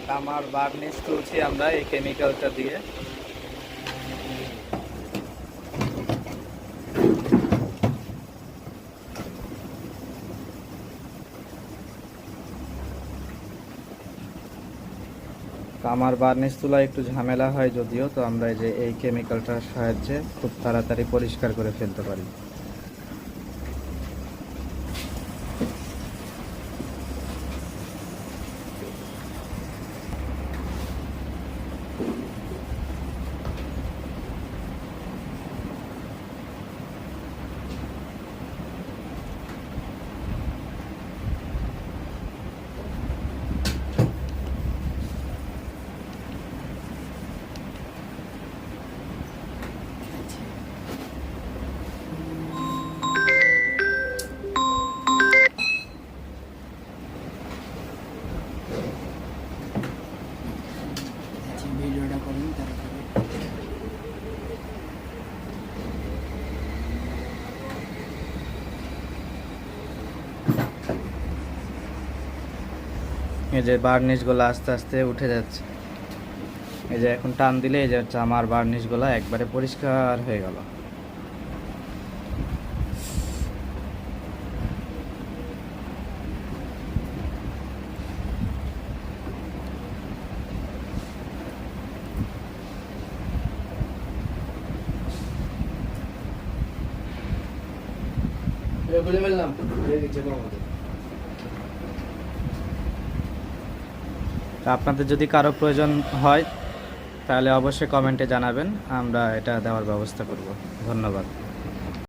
তামার বার্নিশ তুলছি আমরা এই কেমিক্যালটা দিয়ে। তামার বার্নিশ তোলা একটু ঝামেলা হয় যদিও, তো আমরা এই কেমিক্যালটার সাহায্যে খুব তাড়াতাড়ি পরিষ্কার করে ফেলতে পারি। ভিডিওটা করুন তারপরে এই যে বার্নিশগুলো আস্তে আস্তে উঠে যাচ্ছে। এই যে এখন টান দিলে এই যে আমার বার্নিশগুলো একবারে পরিষ্কার হয়ে গেল। খুলে ফেললাম। তা আপনাদের যদি কারো প্রয়োজন হয় তাহলে অবশ্যই কমেন্টে জানাবেন, আমরা এটা দেওয়ার ব্যবস্থা করব। ধন্যবাদ।